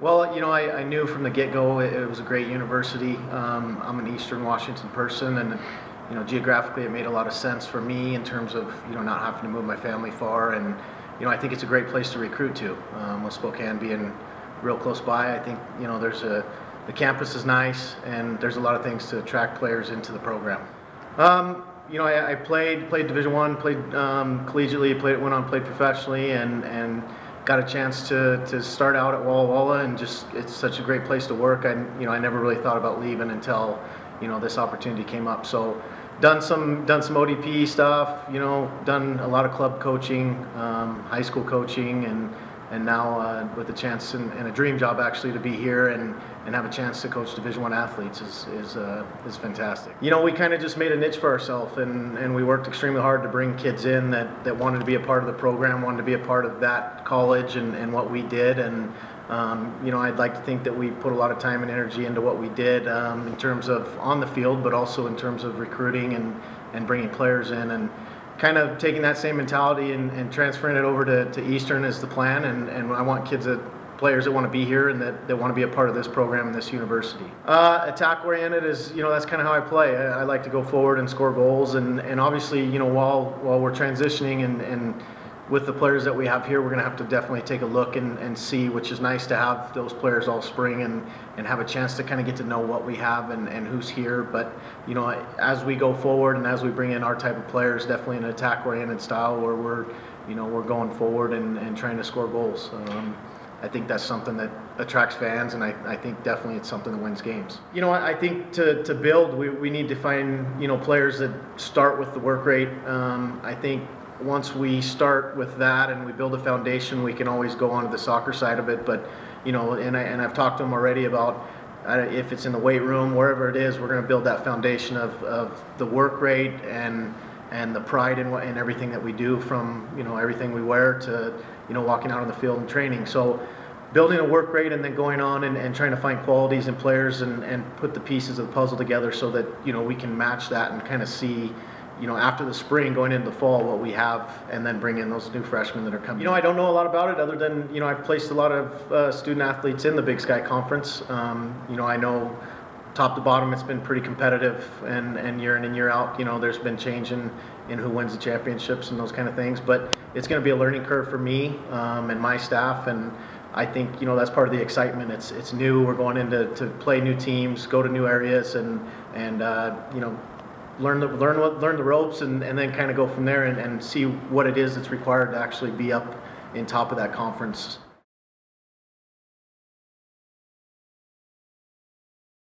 Well, I knew from the get-go it was a great university. I'm an Eastern Washington person, and geographically it made a lot of sense for me in terms of not having to move my family far, and I think it's a great place to recruit to. With Spokane being real close by, I think the campus is nice, and there's a lot of things to attract players into the program. I played Division I, played collegiately, went on, played professionally, and got a chance to start out at Walla Walla, and just it's such a great place to work. I never really thought about leaving until this opportunity came up. So done some ODP stuff, done a lot of club coaching, high school coaching, and now with a chance and a dream job actually to be here and have a chance to coach Division I athletes is fantastic. We kind of just made a niche for ourselves, and we worked extremely hard to bring kids in that wanted to be a part of the program, wanted to be a part of that college and what we did. And I'd like to think that we put a lot of time and energy into what we did in terms of on the field, but also in terms of recruiting and bringing players in, and kind of taking that same mentality and transferring it over to Eastern is the plan. And I want players that want to be here and that want to be a part of this program and this university. Attack oriented is, that's kind of how I play. I like to go forward and score goals, and obviously, while we're transitioning and with the players that we have here, we're going to have to definitely take a look and see, which is nice to have those players all spring and have a chance to kind of get to know what we have and who's here. But as we go forward and as we bring in our type of players, definitely an attack-oriented style where we're going forward and trying to score goals. I think that's something that attracts fans, and I think definitely it's something that wins games. I think to build, we need to find players that start with the work rate. I think once we start with that and we build a foundation, we can always go on to the soccer side of it. But and I've talked to them already about if it's in the weight room, wherever it is, we're going to build that foundation of the work rate and the pride in everything that we do, from everything we wear to walking out on the field and training. So building a work rate and then going on and trying to find qualities in players and put the pieces of the puzzle together so that we can match that and kind of see after the spring, going into the fall, what we have, and then bring in those new freshmen that are coming. I don't know a lot about it other than, I've placed a lot of student athletes in the Big Sky Conference. I know top to bottom it's been pretty competitive, and year in and year out, there's been change in who wins the championships and those kind of things. But it's going to be a learning curve for me and my staff, and I think that's part of the excitement. It's new. We're going in to play new teams, go to new areas, and learn the ropes, and then kind of go from there and see what it is that's required to actually be up in top of that conference.